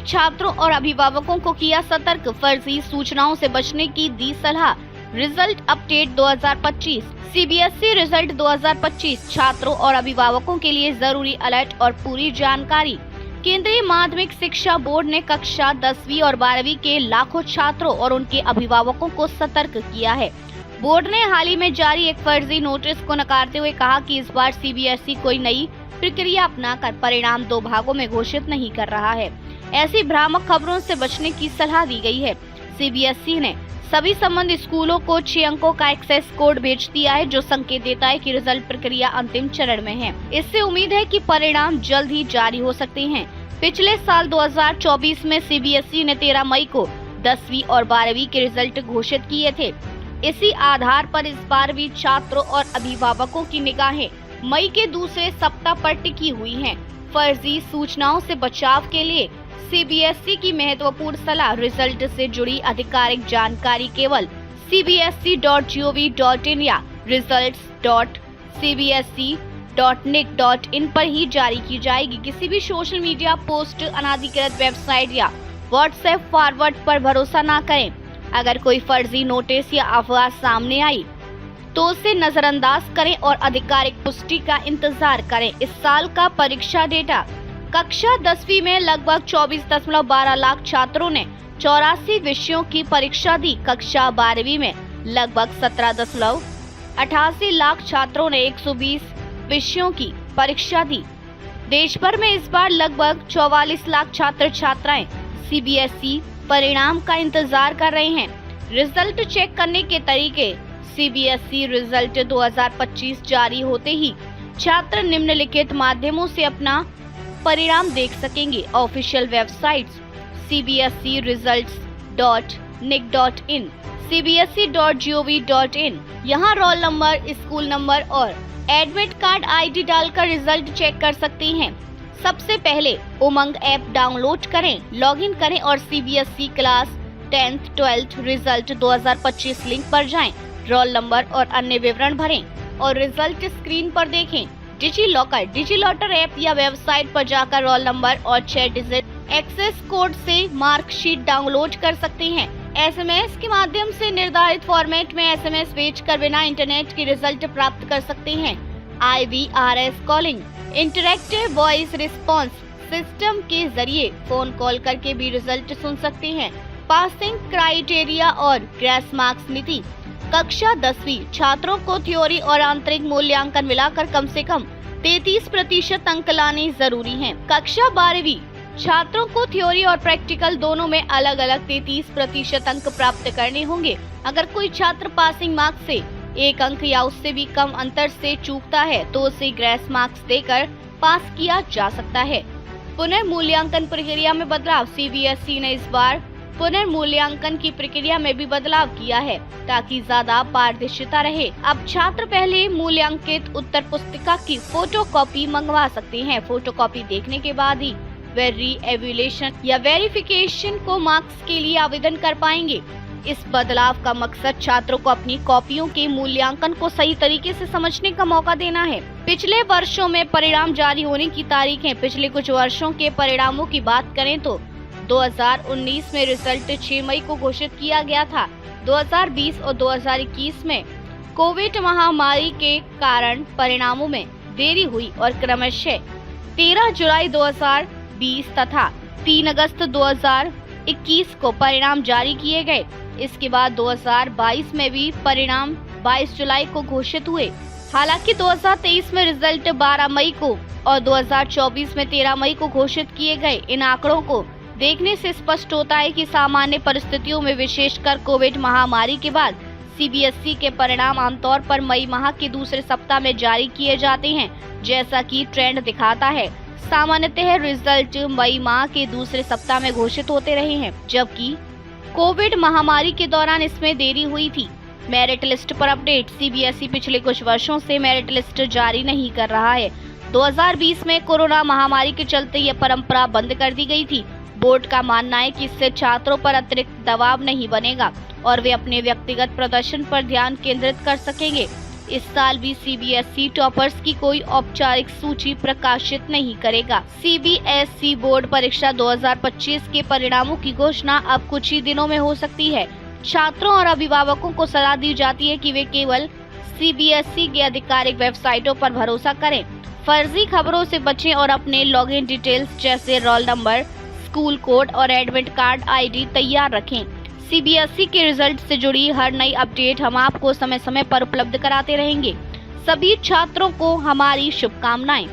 छात्रों और अभिभावकों को किया सतर्क, फर्जी सूचनाओं से बचने की दी सलाह। Result update 2025। सीबीएसई रिजल्ट 2025 छात्रों और अभिभावकों के लिए जरूरी अलर्ट और पूरी जानकारी। केंद्रीय माध्यमिक शिक्षा बोर्ड ने कक्षा 10वीं और 12वीं के लाखों छात्रों और उनके अभिभावकों को सतर्क किया है। बोर्ड ने हाल ही में जारी एक फर्जी नोटिस को नकारते हुए कहा कि इस बार सीबीएसई कोई नई प्रक्रिया अपनाकर परिणाम 2 भागों में घोषित नहीं कर रहा है। ऐसी भ्रामक खबरों से बचने की सलाह दी गई है। सीबीएसई ने सभी संबंधित स्कूलों को 6 अंकों का एक्सेस कोड भेज दिया है, जो संकेत देता है कि रिजल्ट प्रक्रिया अंतिम चरण में है। इससे उम्मीद है कि परिणाम जल्द ही जारी हो सकते हैं। पिछले साल 2024 में सीबीएसई ने 13 मई को 10वीं और 12वीं के रिजल्ट घोषित किए थे। इसी आधार पर इस बार भी छात्रों और अभिभावकों की निगाहें मई के दूसरे सप्ताह पर टिकी हुई हैं। फर्जी सूचनाओं से बचाव के लिए सीबीएसई की महत्वपूर्ण सलाह। रिजल्ट से जुड़ी आधिकारिक जानकारी केवल cbse.gov.in या results.cbse.nic.in पर ही जारी की जाएगी। किसी भी सोशल मीडिया पोस्ट, अनाधिकृत वेबसाइट या व्हाट्सएप फॉरवर्ड पर भरोसा न करें। अगर कोई फर्जी नोटिस या अफवाह सामने आई तो उसे नजरअंदाज करें और आधिकारिक पुष्टि का इंतजार करें। इस साल का परीक्षा डेटा। कक्षा 10वीं में लगभग 24.12 लाख छात्रों ने 84 विषयों की परीक्षा दी। कक्षा 12वीं में लगभग 17.88 लाख छात्रों ने 120 विषयों की परीक्षा दी। देश भर में इस बार लगभग 44 लाख छात्र छात्राएं सीबीएसई परिणाम का इंतजार कर रहे हैं। रिजल्ट चेक करने के तरीके। सीबीएसई रिजल्ट 2025 जारी होते ही छात्र निम्नलिखित माध्यमों से अपना परिणाम देख सकेंगे। Official websites cbse.results.nic.in, cbse.gov.in। यहाँ रोल नंबर, स्कूल नंबर और एडमिट कार्ड आईडी डालकर रिजल्ट चेक कर सकते हैं। सबसे पहले उमंग ऐप डाउनलोड करें, लॉगिन करें और CBSE class 10th 12th result 2025 link पर जाएं। रोल नंबर और अन्य विवरण भरें और रिजल्ट स्क्रीन पर देखें। डिजिलॉकर ऐप या वेबसाइट पर जाकर रोल नंबर और 6 डिजिट एक्सेस कोड से मार्कशीट डाउनलोड कर सकते हैं। एसएमएस के माध्यम से निर्धारित फॉर्मेट में एसएमएस भेजकर बिना इंटरनेट के रिजल्ट प्राप्त कर सकते हैं। IVRS calling, interactive voice response system के जरिए फोन कॉल करके भी रिजल्ट सुन सकते हैं। पासिंग क्राइटेरिया और ग्रेस मार्क्स नीति। कक्षा 10वीं छात्रों को थ्योरी और आंतरिक मूल्यांकन मिलाकर कम से कम 33% अंक लाने जरूरी हैं। कक्षा 12वीं छात्रों को थ्योरी और प्रैक्टिकल दोनों में अलग अलग 33% अंक प्राप्त करने होंगे। अगर कोई छात्र पासिंग मार्क्स से 1 अंक या उससे भी कम अंतर से चूकता है तो उसे ग्रेस मार्क्स देकर पास किया जा सकता है। पुनर्मूल्यांकन प्रक्रिया में बदलाव। सीबीएसई ने इस बार पुनर्मूल्यांकन की प्रक्रिया में भी बदलाव किया है ताकि ज्यादा पारदर्शिता रहे। अब छात्र पहले मूल्यांकित उत्तर पुस्तिका की फोटोकॉपी मंगवा सकते हैं। फोटोकॉपी देखने के बाद ही वे री-एवैल्यूएशन या वेरिफिकेशन को मार्क्स के लिए आवेदन कर पाएंगे। इस बदलाव का मकसद छात्रों को अपनी कॉपियों के मूल्यांकन को सही तरीके से समझने का मौका देना है। पिछले वर्षों में परिणाम जारी होने की तारीखें। पिछले कुछ वर्षों के परिणामों की बात करें तो 2019 में रिजल्ट 6 मई को घोषित किया गया था। 2020 और 2021 में कोविड महामारी के कारण परिणामों में देरी हुई और क्रमशः 13 जुलाई 2020 तथा 3 अगस्त 2021 को परिणाम जारी किए गए। इसके बाद 2022 में भी परिणाम 22 जुलाई को घोषित हुए। हालांकि 2023 में रिजल्ट 12 मई को और 2024 में 13 मई को घोषित किए गए। इन आंकड़ों को देखने से स्पष्ट होता है कि सामान्य परिस्थितियों में, विशेषकर कोविड महामारी के बाद, सीबीएसई के परिणाम आमतौर पर मई माह के दूसरे सप्ताह में जारी किए जाते हैं, जैसा कि ट्रेंड दिखाता है। सामान्यतः रिजल्ट मई माह के दूसरे सप्ताह में घोषित होते रहे हैं, जबकि कोविड महामारी के दौरान इसमें देरी हुई थी। मेरिट लिस्ट पर अपडेट। सीबीएसई पिछले कुछ वर्षों से मेरिट लिस्ट जारी नहीं कर रहा है। 2020 में कोरोना महामारी के चलते यह परंपरा बंद कर दी गई थी। बोर्ड का मानना है कि इससे छात्रों पर अतिरिक्त दबाव नहीं बनेगा और वे अपने व्यक्तिगत प्रदर्शन पर ध्यान केंद्रित कर सकेंगे। इस साल भी सीबीएसई टॉपर्स की कोई औपचारिक सूची प्रकाशित नहीं करेगा। सीबीएसई बोर्ड परीक्षा 2025 के परिणामों की घोषणा अब कुछ ही दिनों में हो सकती है। छात्रों और अभिभावकों को सलाह दी जाती है कि वे केवल सीबीएसई की आधिकारिक वेबसाइटों पर भरोसा करें। फर्जी खबरों से बचें और अपने लॉगिन डिटेल्स जैसे रोल नंबर, स्कूल कोड और एडमिट कार्ड आईडी तैयार रखें। सीबीएसई के रिजल्ट से जुड़ी हर नई अपडेट हम आपको समय समय पर उपलब्ध कराते रहेंगे। सभी छात्रों को हमारी शुभकामनाएं।